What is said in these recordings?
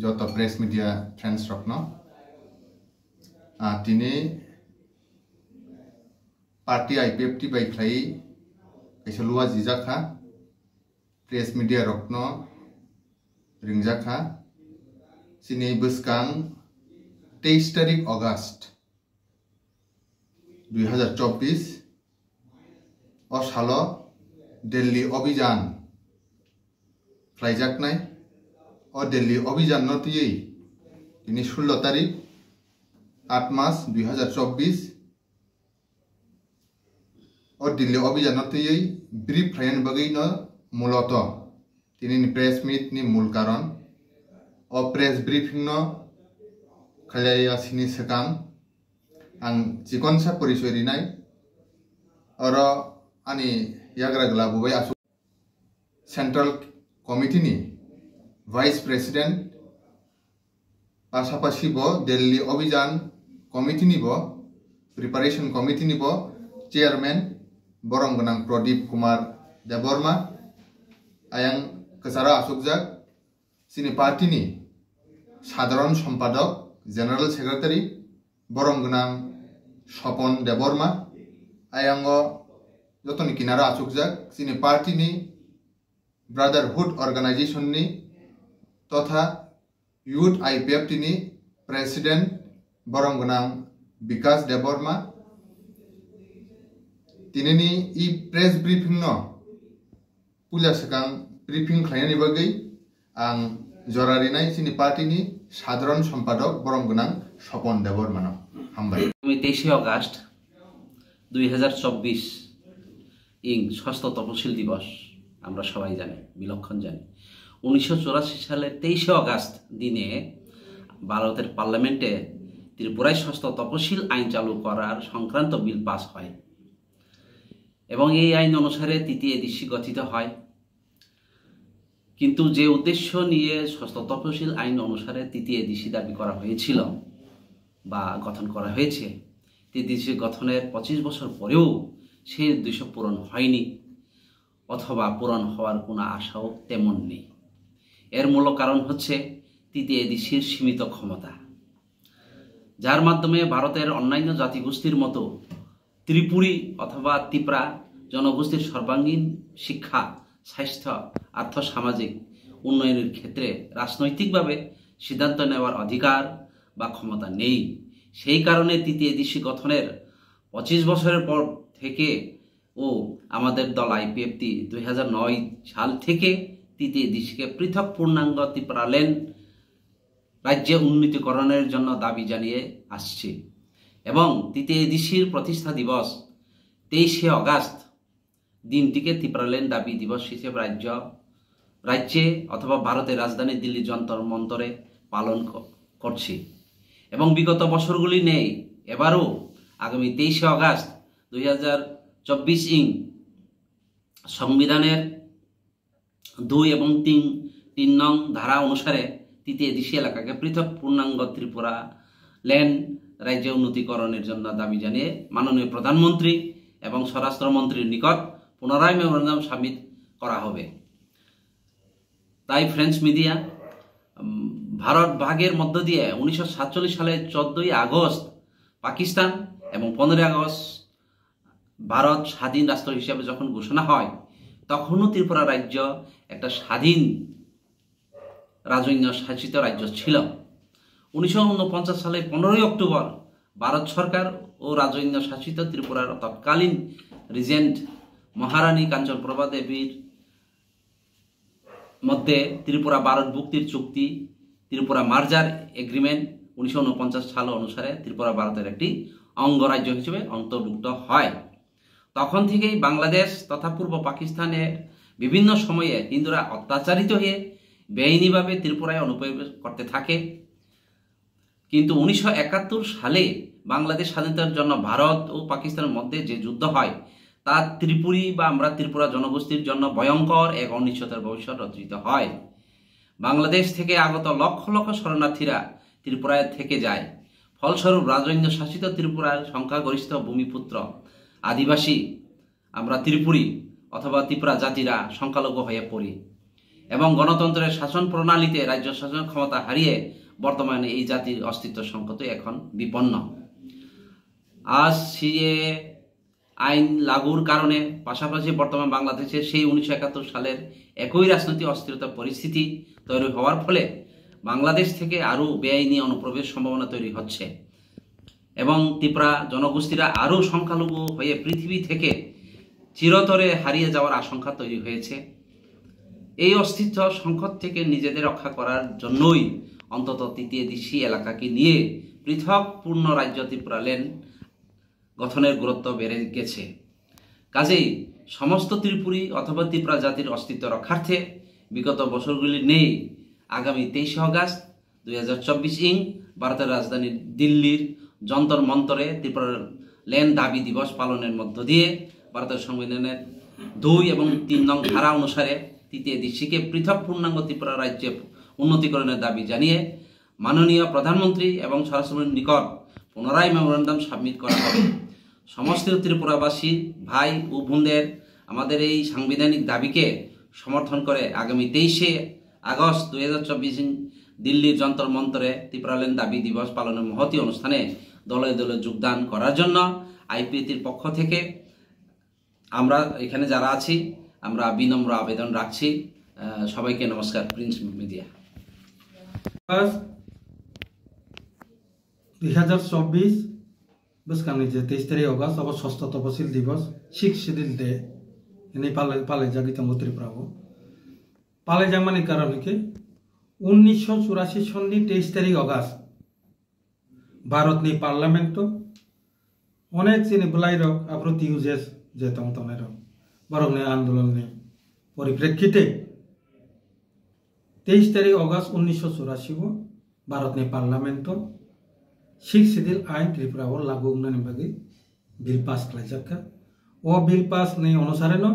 যত press media friends রকন তিনি party IPFT বাইफ्लाई कैसे लुआ जिजाखा प्रेस मीडिया रकन रिंगजाखा सिनी बसकां 23 तारिख अगस्त 2024 और सालो दिल्ली अभियान फ्लाइजाकनाय और दिल्ली अभियान नतियै दिनै 16 तारिख 8 मास 2024 और दिल्ली अभियान नतियै ब्रीफ फ्लाइन बगैन मूलत तिनी प्रेस मीट नि मूल कारण और प्रेस ब्रीफिंग न खलाया सिनी सकां आं जिकनसा परिचय रिनाय और आनी याग्रा गलाबोबाय आसु सेंट्रल कमिटी नि वाइस प्रेसिडेंट पासापासि बो दिल्ली अभियान कमिटी नि बो प्रिपारेशन कमिटी नि बो चेयरमैन बरंगनां प्रदीप कुमार देबबर्मा आयं कसारा आसुकजाक सिनी पार्टी नि साधारण सम्पादक जनरल सेक्रेटारी बरंगनां स्वपन देबबर्मा आयंगो जतनि किनारा आसुकजाक सिनी पार्टी नि ब्रादारहुड अर्गानाइजेशन नि तथा यूथ आईपीएफटी नि प्रेसिडेंट बरंगनां विकास देबबर्मा तिनी ई प्रेस ब्रीफिंग न पुला सकां ब्रीफिंग खालायनायनि बागै आं जरारिनाय सिनी पार्टी नि साधारण सम्पादक बरंगनां स्वपन देबबर्मा हामबाय 23 अगस्त 2024 ইং ষষ্ঠ তপশিল দিবস আমরা সবাই জানি বিলক্ষণ জানি 1984 সালের 23 অগস্ট দিনে ভারতের পার্লামেন্টে ত্রিপুরায় ষষ্ঠ তপশিল আইন চালু করার সংক্রান্ত বিল পাস হয় এবং এই আইন অনুসারে তৃতীয় এডিসি গঠিত হয় কিন্তু যে উদ্দেশ্য নিয়ে ষষ্ঠ তপশিল আইন অনুসারে তৃতীয় এডিসি দাবি করা হয়েছিল বা গঠন করা হয়েছে তৃতীয় এডিসি গঠনের 25 বছর পরেও সেই উদ্দেশ্য পূরণ হয়নি অথবা পূরণ হওয়ার কোনো আশাও তেমন নেই এর মূল কারণ হচ্ছে তৃতীয় এডিসির সীমিত ক্ষমতা যার মাধ্যমে ভারতের অন্যান্য জাতিগোষ্ঠীর মতো ত্রিপুরী অথবা ত্রিপুরা জনগোষ্ঠীর সর্বাঙ্গীন শিক্ষা স্বাস্থ্য আর্থ সামাজিক উন্নয়নের ক্ষেত্রে রাজনৈতিকভাবে সিদ্ধান্ত নেওয়ার অধিকার বা ক্ষমতা নেই সেই কারণে তৃতীয় এডিসি গঠনের 25 বছরের পর থেকে ও আমাদের দল আইপিএফটি 2009 সাল থেকে তৃতীয় এডিসিকে পৃথক পূর্ণাঙ্গ ত্রিপুরাল্যান্ড রাজ্যে উন্নীতকরণের জন্য দাবি জানিয়ে আসছে এবং তৃতীয় এডিসির প্রতিষ্ঠা দিবস 23 অগস্ট দিনটিকে ত্রিপুরাল্যান্ড দাবি দিবস হিসেবে রাজ্যে অথবা ভারতের রাজধানী দিল্লি যন্তর মন্তরে পালন করছে এবং বিগত বছরগুলি নেই এবারও আগামী 23 অগস্ট 2024 ইং সংবিধানের 2 এবং 3 নং ধারা অনুসারে তৃতীয় এডিসি এলাকাকে পৃথক পূর্ণাঙ্গ ত্রিপুরা ল্যান্ড রাজ্য উন্নতিকরণের জন্য দাবি জানিয়ে মাননীয় প্রধানমন্ত্রী এবং স্বরাষ্ট্রমন্ত্রীর নিকট পুনরায় মেমোরান্ডাম সাবমিট করা হবে তাই ফ্রেঞ্চ মিডিয়া ভারত ভাগের মধ্য দিয়ে 1947 সালের 14 আগস্ট পাকিস্তান এবং 15 আগস্ট ভারত স্বাধীন রাষ্ট্র হিসেবে যখন ঘোষণা হয় তখনও ত্রিপুরা রাজ্য একটা স্বাধীন রাজন্য শাসিত রাজ্য ছিল 1949 সালে 15 অক্টোবর ভারত সরকার ও রাজন্য শাসিত ত্রিপুরার তৎকালীন রিজেন্ট মহারানী কাঞ্চনপ্রভা দেবীর মধ্যে ত্রিপুরা ভারত ভুক্তির চুক্তি ত্রিপুরা মার্জার এগ্রিমেন্ট 1949 সাল অনুসারে ত্রিপুরা ভারতের একটি অঙ্গরাজ্য হিসেবে অন্তর্ভুক্ত হয় তখন থেকেই বাংলাদেশ তথা পূর্ব পাকিস্তানের বিভিন্ন সময়ে হিন্দুরা অত্যাচারিত হয়ে বেআইনিভাবে ত্রিপুরায় অনুপ্রবেশ করতে থাকে কিন্তু 1971 সালে বাংলাদেশ স্বাধীনতার জন্য ভারত ও পাকিস্তানের মধ্যে যে যুদ্ধ হয় তা ত্রিপুরী বা আমরা ত্রিপুরা জনগোষ্ঠীর জন্য ভয়ঙ্কর এক অনিশ্চয়তার ভবিষ্যৎ রচিত হয় বাংলাদেশ থেকে আগত লক্ষ লক্ষ শরণার্থীরা ত্রিপুরায় থেকে যায় ফলস্বরূপ রাজন্য শাসিত ত্রিপুরার সংখ্যাগরিষ্ঠ ভূমিপুত্র আদিবাসী আমরা ত্রিপুরী অথবা ত্রিপুরা জাতিরা সংখ্যালঘু হয়ে পড়ি এবং গণতন্ত্রের শাসন প্রণালীতে রাজ্য শাসন ক্ষমতা হারিয়ে বর্তমানে এই জাতির অস্তিত্ব সংকটে এখন বিপন্ন। আজ সিএ আইন লাগুর কারণে পাশাপাশি বর্তমান বাংলাদেশে সেই 1971 সালের একই রাজনৈতিক অস্থিরতা পরিস্থিতি তৈরি হওয়ার ফলে বাংলাদেশ থেকে আরও বেআইনি অনুপ্রবেশ সম্ভাবনা তৈরি হচ্ছে এবং ত্রিপুরা জনগোষ্ঠীরা আরও সংখ্যালঘু হয়ে পৃথিবী থেকে চিরতরে হারিয়ে যাওয়ার আশঙ্কা তৈরি হয়েছে। এই অস্তিত্ব সংকট থেকে নিজেদের রক্ষা করার জন্যই অন্তত তৃতীয় দেশী এলাকাকে নিয়ে পৃথক পূর্ণ রাজ্য ত্রিপুরাল্যান্ড গঠনের গুরুত্ব বেড়ে গেছে। কাজেই সমস্ত ত্রিপুরী অথবা ত্রিপুরা জাতির অস্তিত্ব রক্ষার্থে বিগত বছরগুলি নেই আগামী 23 অগাস্ট 2024 ভারতের রাজধানী দিল্লির যন্তর মন্তরে ত্রিপুরাল্যান্ড দাবি দিবস পালনের মধ্য দিয়ে ভারতের সংবিধানের 2 এবং 3 নং ধারা অনুসারে তৃতীয় দেশীকে পৃথক পূর্ণাঙ্গ ত্রিপুরা রাজ্যে উন্নতিকরণের দাবি জানিয়ে মাননীয় প্রধানমন্ত্রী এবং স্বরাষ্ট্রমন্ত্রীর নিকট পুনরায় মেমোরেন্ডাম সাবমিট করা হবে। সমস্ত ত্রিপুরাবাসী ভাই ও বোনদের আমাদের এই সাংবিধানিক দাবিকে সমর্থন করে আগামী 23 আগস্ট 2024 দিল্লির যন্তর মন্তরে ত্রিপুরাল্যান্ড দাবি দিবস পালনের মহতী অনুষ্ঠানে দলে দলে যোগদান করার জন্য আইপিএটির পক্ষ থেকে আমরা এখানে যারা আছি আমরা বিনম্র আবেদন রাখছি। সবাইকে নমস্কার। Prince media. 2024 বসকানি যে 23 অগস্ট অব ষষ্ঠ তপশিল দিবস শিখ শিডিল ডে এনে পালে জাগিত ত্রিপুরাও পালে জামানি কারণে কি 1984 সন্নি 23 অগস্ট ভারতনি পার্লামেন্ট অনেক চিনি বলাই রক আব্রতি ইউজেস যে তমতনের বরং আন্দোলনের পরিপ্রেক্ষিতে 23 অগস্ট 1984 ভারতনি পার্লামেন্ট শিখ শিডিল আইন ত্রিপুরাও লাগু বাকি বিল পাস খাইজাকা ও বিল পাস নেই অনুসারে ন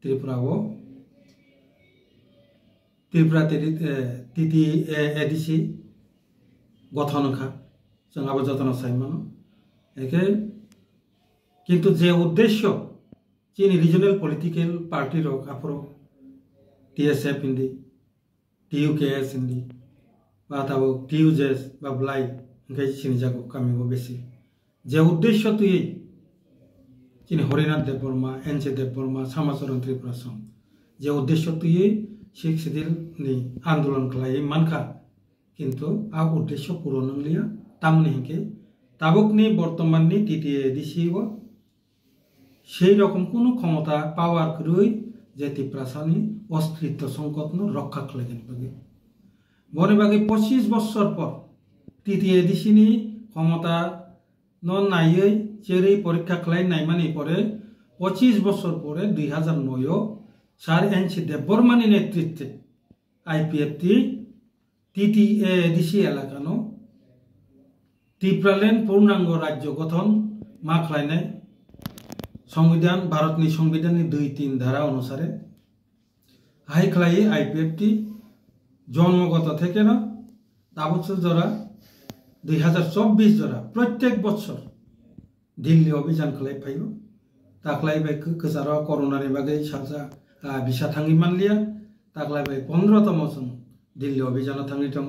ত্রিপুরাও ত্রিপুরা তৃতীয় এডিসি গঠন খা जों आबो যত্ন চাইমানো একে কিন্তু যে উদ্দেশ্য চিনি রিজনাল পলিটিক্যাল পার্টি রক আপরো টিএসএফ ইন্দি টিইউকেএস ইন্দি বা তাও টিইউজেস বা ব্লাই ইনকাই চিনি জাগো কামিগো বেশি যে উদ্দেশ্য তুই চিনি হরিনাথ দেববর্মা এনসি দেববর্মা সামাচরণ ত্রিপুরা সং যে উদ্দেশ্য তুই শিখ শিডিল নি আন্দোলন খালাই মানখা কিন্তু আ উদ্দেশ্য পূরণ নলিয়া তামনি হেঁকে তাবকনি বর্তমাননি তৃতীয় এডিসি সেই রকম কোনো ক্ষমতা পাওয়ার করেই যে ত্রিপুরাসানি অস্তিত্ব সংকট রক্ষা খাইলেন বাকি বনে বাকি 25 বছর পর তৃতীয় এডিসিনি ক্ষমতা নাইয়ে চেরি পরীক্ষা খাই নাই মানে পরে 25 বছর পরে 2009 স্যার এনসি দেববর্মানি নেতৃত্বে আইপিএফটি তৃতীয় এডিসি এলাকানো ত্রিপুরাল্যান্ড পূর্ণাঙ্গ রাজ্য গঠন মা খাইনাই সংবিধান ভারতনি সংবিধাননি 2-3 ধারা অনুসারে হাই খাই আইপিএফটি জন্মগত থেকে না তাবছর জরা 2024 জরা প্রত্যেক বছর দিল্লি অভিযান খাই ফাইব তাকলাই বাই কচার করোনানি বাগै সাজা বিশা থাঙ্গি মানলিয়া তাকলাই বাই 15তম সম দিল্লি অভিযান থাঙ্গি দङ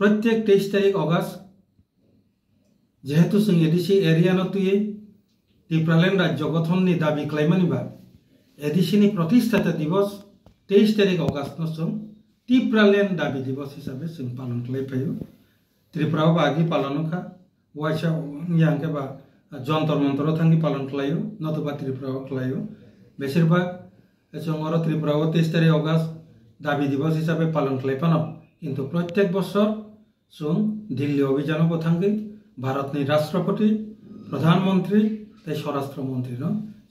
প্রত্যেক 23 অগস্ট যেহেতু जों एडिसि एरियानो तुये ত্রিপুরাল্যান্ড রাজ্য গঠননি দাবি খাইমানিবা एडिसिनि प्रतिष्ठाता दिवस 23 अगस्त जों ত্রিপুরাল্যান্ড দাবি दिवस हिसाबै जों पालन खालायफायो त्रिपुराव बागि पालनखा वाइसा यांके बा जंतर मंतर थांगि पालन खालायो नतुबा त्रिपुराव खालायो बेसिरभाग जों आरो त्रिपुराव 23 अगस्त दाबि दिवस हिसाबै पालन खालायफानो किन्तु प्रत्येक बছর जों दिल्ली अभियानबो थांगि भारतनि राष्ट्रपति प्रधानमंत्री तै स्वराष्ट्रमंत्री न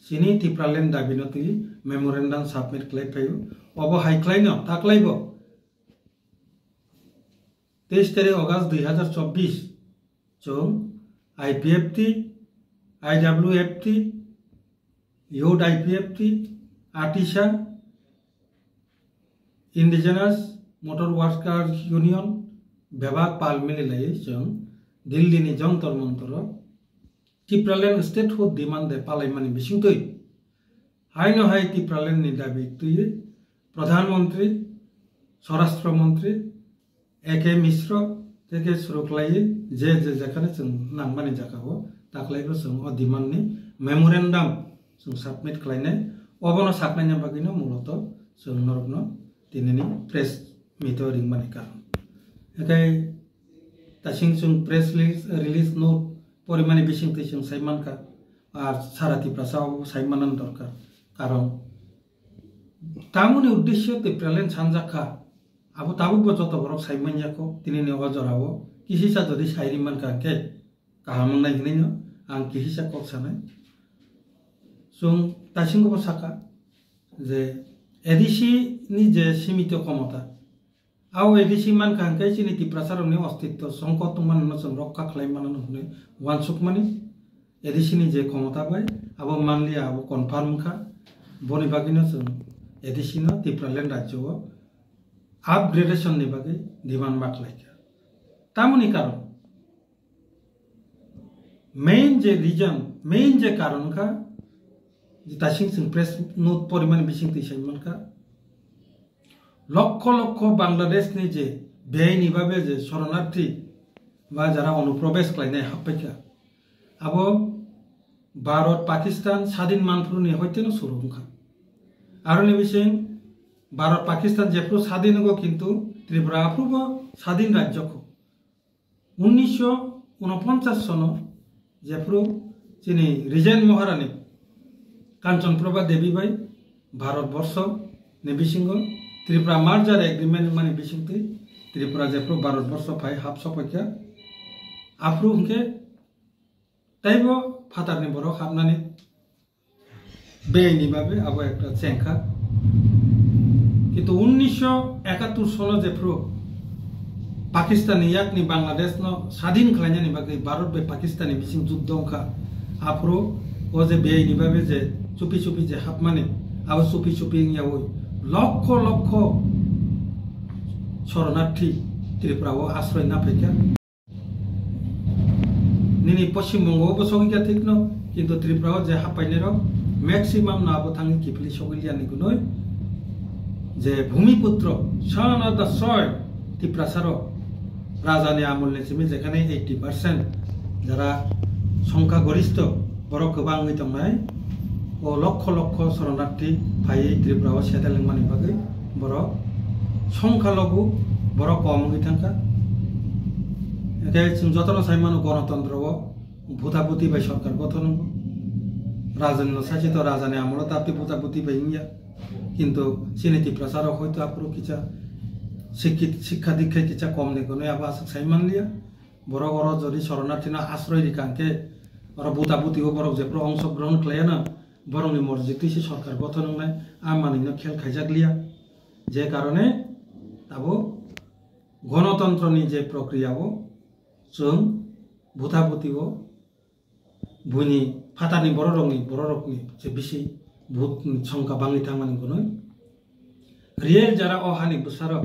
सिनी त्रिपुराल्যান্ড दाबि नति मेमोरेंडम सबमिट खालायफायो अब हाइक्लाइनो ताक्लाइबो 23 अगस्त 2024 जों आईपीएफटी आईडब्ल्यूएफटी यूथ आईपीएफटी आर्टिसा इंडिजिनस मोटर वर्कर्स यूनियन विभाग पाल मिलायै जों दिल्ली जंतर मंतर त्रिपुराल्যান্ড स्टेटहुड डिमांड दे पालायमानि बिसिंतै हाइनो हाइ त्रिपुराल्যান্ड दाबि तुय প্রধানমন্ত্রী স্বরাষ্ট্রমন্ত্রী একে মিশ্র থেকে শুরু খালাই যে যেখানে जों नांगमानि जायगाखौ दाख्लैबो जों डिमान्डनि मेमोरेन्डाम जों साबमिट खालायनाय अबनो साबनायनि बागैनो मूलत जों नरकनो दिनैनि प्रेस मिट रिंमानि कारण एखाय दासिम जों प्रेस रिलिज नोट परिमानि बिसिंथि जों साइमानका আর সারাতি প্রাসাও সাইমানান দরকার কারণ তামুনি উদ্দেশ্য তিপ্রালেন সানজাখা আবু তাবুক যত বড় সাইমানজাকো তিনি নেওয়া জরাবো কিসিসা যদি সাইরিমান কাকে কাহামনাই হিনিন আং কিসিসা কক সানাই जों दासिमबो साका जे एडिसि नि जे सीमित क्षमता आव एडिसि मान कांके चिनि तिप्रासारनि अस्तित्व संकट मान जों रक्षा खालायमान होने वानसुक मानि एडिसि नि जे क्षमता बाय आबो मानलिया आबो कनफार्म खा बनि बागिनो जों एडिसि न तिप्रालेन राज्य अपग्रेडेशन नि बागै डिमान्ड माखलायखा तामुनि कारण मेन जे रीजन मेन जे कारण खा दासिम जों प्रेस नोट परिमाण बिसिंथि साइमानखा लक्ष लक्ष बांग्लादेशनि जे बेआइनि भाबे जे शरणार्थी बा जारा अनुप्रवेश खालायनाय हाबफैखा आबो भारत पाकिस्तान स्वाधीन मानफोरनि हयतेनो सुरुंखा आरो लोगोसे भारत पाकिस्तान जेफ्रु स्वाधीन हो किन्तु त्रिपुरा आफ्रुबो स्वाधीन राज्यखौ 1949 सनो जेफ्रु चिनि रिजेन महारानी कांचनप्रभा देवी बाई भारतवर्ष ने बिसिंग त्रिपुरा मार्जार एग्रीमेंट माने बिसिंथि त्रिपुरा जेफ्रु भारतवर्ष फाय हाफ सफैखा आफ्रु उनके ताइबो फातारनि बर हाबनानै बेनि भाबे आबो एकटा चेंखा किन्तु 1971 सनो जेफ्रु पाकिस्तानी याकनि बांग्लादेश न स्वाधीन खालायनायनि बागै भारत बे पाकिस्तानी बिसिं जुद्ध अंखा आफ्रु ओ जे बेनि भाबे जे चुपी चुपी जे हाबमाने आबो चुपी चुपी याव लक्ष लक्ष शरणार्थी त्रिपुराव आश्रय ना फैखा निनि पश्चिम बंगआवबो सौहैखा ठीक न किन्तु त्रिपुराव जे हाबफैनायाव मैक्सिमाम नाबो थाङि किफिलि सौहैलियानि गुनै जे भूमिपुत्र सन अफ द सॉइल त्रिपुरासार राजानि आमलनिसिम जेखाने 80% যারা সংখ্যা গরিষ্ঠ বড় गोबाङै दंनाय ओ लक्ष लक्ष शरणार्थी फायै त्रिपुराव सेटेलमेन्टनि बागै बर' संख्यालघु बर' कमै थांखा एखे जों जतन साइमानो गणतन्त्रआव भूताभूति बाय सरकार गठन राजन्य शासित राजानि आमल ताप्ति भूताभूति बायनिया किन्तु चिनि त्रिपुरासाराव हयतो आपुरु किछा शिक्षा दीक्षा किछा कम नेगोनो आबा साइमानलिया बर' बर' जदि शरणार्थीना आश्रय रिकांके बर' भूताभूतिखौ बर' जेफ्रो अंशग्रहण खालायाना बरंनि मर्जितिसे सरकार गठन होनाय आमानिनो खेल खायजागलिया जे कारणे दाबो गणतन्त्रनि जे प्रक्रियाव जों भूताभूतिखौ भुनि फातानि बर' रकनि जे बिसि भूत संख्या बाङै थांमानि गुनो रियेल जारा अहानि बुसारक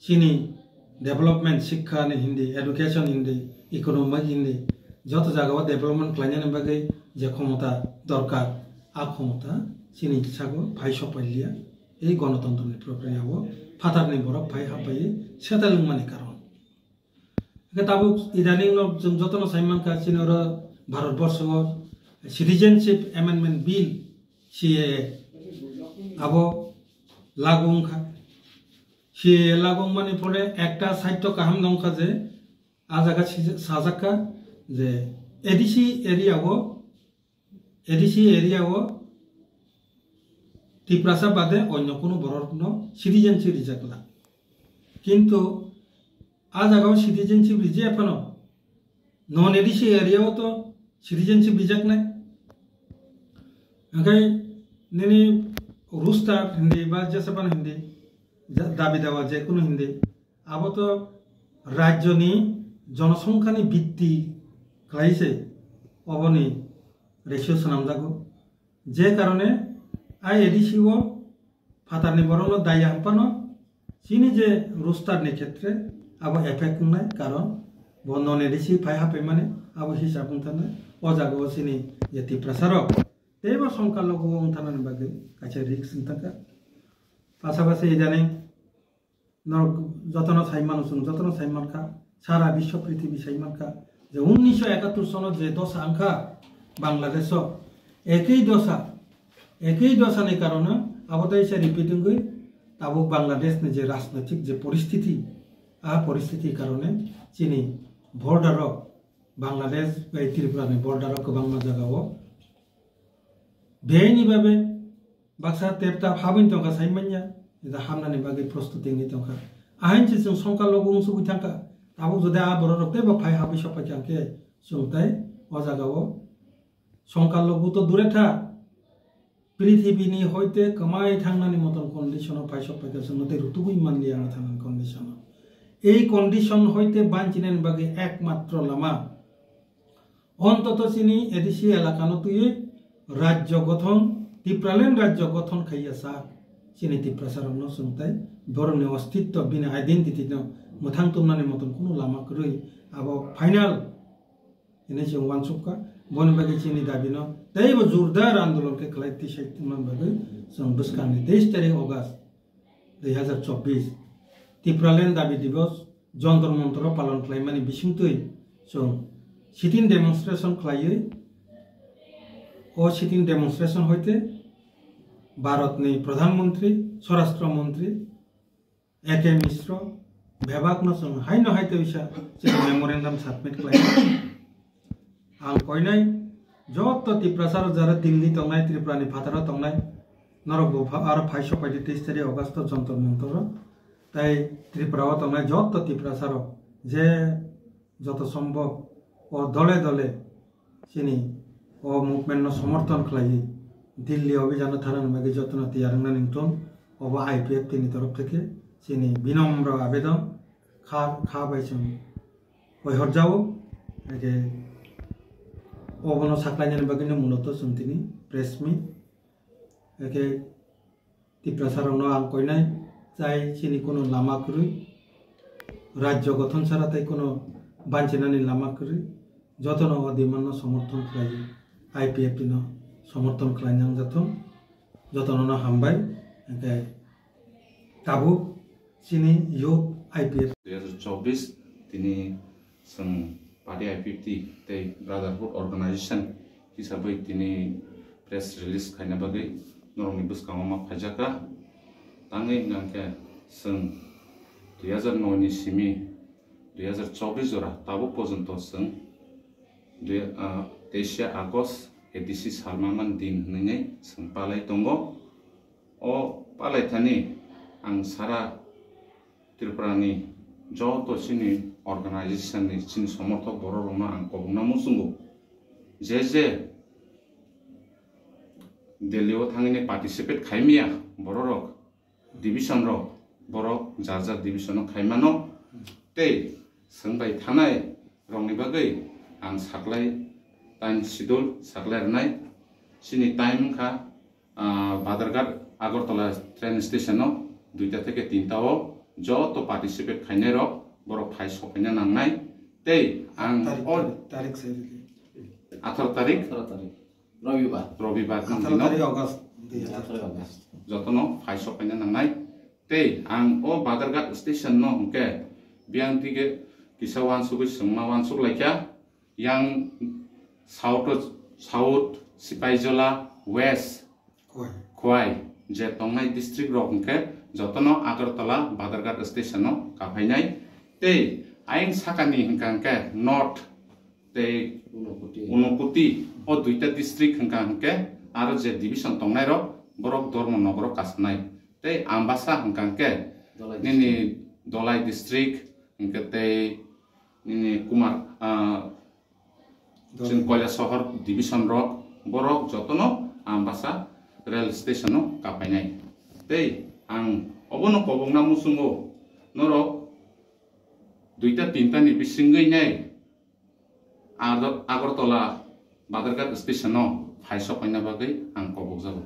चिनि डेभलपमेंट शिक्षा ने हिंदी एडुकेशन हिंदी इकोनॉमिक हिंदी যত জায়গাও डेभलपमेंट खालायनायनि बागै जे क्षमता दरकार आ क्षमता चिनि सागो फाय सफायलिया এই গণতন্ত্রनि प्रक्रियाव फातारनि बरफ फाय हाबफाय सेटेलमेन्टनि कारण ताबो इदानीं जों जतन साइमानखा चिनर भारतवर्षआव सिटिजेनशिप एमेन्डमेंट बिल सीएए आबो लागुंखा सीएए लागुं माने फले एकटा साहित्य काहाम दंखा जे आजागा साजाका जे एडिसि एरियाव त्रिपुरासा बादे अन्य कोनो बरनो सिटिजेनशिप रिजाकला किन्तु आजागाव सिटिजेनशिप रिजायाफानो नन एडिसि एरियाव तो सिटिजेनशिप रिजाकनाय ओंखाय नोंनि रुस्टार हिंदी बा जेसेबां हिंदी दाबि दावा जेकुनु हिंदी आबो तो राज्यनि जनसंख्यानि भित्ति खालायसे अबनि रेशियो सानामजागो जे कारणे आई एडिसिओ फातारनि बरनो दाया हांपानो चिनि जे रुस्टारनि क्षेत्रे आबो एफेक्ट होनाय कारण बो नन एडिसि फाय हाफै माने आबो हिसाब होनथानो अजागो चिनि जे त्रिपुरासारक तेबो संख्यालघु होनथाननि बागै काचे रिक्स होनथाका পাশাপাশি ইদানিং যতন সাইমান যতন সাইমানকা সারা বিশ্ব পৃথিবী সাইমানকা যে 1971 সনত যে দশা আংখা বাংলাদেশ একই দশানি কারণে আবদাই সে রিপিটিং গই তাবুক বাংলাদেশ যে রাজনৈতিক যে পরিস্থিতি পরিস্থিতির কারণে চিনি বর্ডার বাংলাদেশ ত্রিপুরা বর্ডার গোबां জায়গাও বেআইনি ভাবে বাক্সা তেপটা হাবিন তংকা সাইমান্যা এটা হামনানি বাকি প্রস্তুতি নি তংকা আইনছে जों সংখ্যালঘু সুবি থাকা তাবুক যদি বড় রক্তে বা ফাই হাবি সপাই থাকে সুংতাই ও জায়গাও সংখ্যালঘু তো দূরে থাক পৃথিবীনি হইতে কমাই থাংনানি মতন কন্ডিশন ফাই সপাইকে সঙ্গে ঋতুবই মানলি আমি থানার কন্ডিশন এই কন্ডিশন হইতে বাঞ্চিনেন বাকি একমাত্র লামা অন্তত চিনি এদিসি এলাকানো তুই রাজ্য গঠন ত্রিপুরাল্যান্ড রাজ্য গঠন খাইয়া সাক চিনি ত্রিপ্রাসারণ সুংতাই বরনি অস্তিত্ব বিনা আইডেন্টিটি মোথাং তুমনানি মতন কোনো লামা করই আবো ফাইনাল এনে जों वानसुका बन बागे चिनी दाबिनो तैबो जोरदार आंदोलन के खलाइति साइतमान बागे जों बसकानि 23 तारिख अगस्त 2024 ত্রিপুরাল্যান্ড दाबी दिवस जंतर मंतर पालन खालामनानि बिसिंतै जों सिटिं डेमनस्ट्रेशन खालायो ओ सिटिं डेमनस्ट्रेशन हইতে भारतनि प्रधानमंत्री स्वराष्ट्र मंत्री एके मिश्र भेबाकनो जों हाइनो हाइते बिसा जे मेमोरेंडाम सबमिट खालायो आं कयनाय जत ত্রিপ্রাসার যারা দিল্লি তংনাই ত্রিপুরানি ফাতারা তংনাই নরক আর 535 তারিখ অগস্ট যন্তর মন্তর তাই ত্রিপুরাও তংনাই যত ত্রিপ্রাসার যে যত সম্ভব ও দলে দলে চিনি ও মুভমেন্ট সমর্থন খালাই দিল্লি অভিযান থানার মাগে যত্ন তিয়ারনা নিংটন ও আইপিএফ তিনি তরফ থেকে চিনি বিনম্র আবেদন খা বাইছেন ওই হরজাও যে অবনো সাকলাইনের বাগিনে মূলত শুনতিনি প্রেস মিট একে ত্রিপ্রাসারণ আং কইনাই চাই চিনি কোনো লামা করি রাজ্য গঠন ছাড়া তাই কোনো বাঞ্চিনানি লামা করি যতন অধিমান্য সমর্থন খাই আইপিএফ তিন সমর্থন খাইনাং যাথন যতন হামবাই একে তাবু চিনি ইউথ আইপিএফ 2024 তিনি पार्टी आईपीएफटी तै ब्रादारहुड अर्गानाइजेशन हिसाबै दिनै प्रेस रिलीज खायना बागै नरमनि बुसकाङाव फायजाका ताङै नांके जों 2009 नि सिमी 2024 जरा ताबो पर्यन्त जों 23 आगस्ट एडिसि सालमामान दिन होननानै जों पालाय दङ अ पालायथानि आं सारा त्रिपुरानि जत सिनि अर्गानाइजेशन नि चिन समर्थक बर' रंना आं कबुंना मुसुंगु जे दिल्लीआव थांगिनि पार्टिसिपेट खायमिया बर' रक डिविजन रक बर' जाजा डिविजन खायमानो तै सोंबाय थानाय रंनि बागै आं साख्लाय टाइम शिड्यूल साख्लायनाय सिनि टाइम खा बादरघाट आगरतला ट्रेन स्टेशनाव 2टा থেকে 3टाव जत पार्टिसिपेट खायनाय रक बर' फाइ सफैना नांनाय तै आं तारिख 18 तारिख रविवार 18 तारिख अगस्त जतन फाइ सफैना नांनाय तै आं ओ बादरघाट स्टेशन न हंके बियां दिगे किसावान सुगै संमावान सुग लाइका यां साउथ सिपाइजला वेस्ट खोय जे तंनाय डिस्ट्रिक्ट रक हंके जतन आगरतला बादरघाट स्टेशन न काफायनाय तै आइन साकानि हंकांके नॉर्थ तै उनकुटी ओ 2टा डिस्ट्रिक्ट हंकांके आरो जे डिविजन तंनाय रक बरक धर्मनगर कासनाय तै आम्बासा हंकांके निनि दलाई डिस्ट्रिक्ट हंके तै निनि कुमार जों कयला शहर डिविजन रक बरक जतन आम्बासा रेल स्टेशन कापायनाय तै आं अबनो कबंना मुसुंगो नरक 2टा 3टा नि बिसिंगैनाय आगरतला बादरघाट स्टेशनाव फाइ सफैना बागै आं कबक जाबो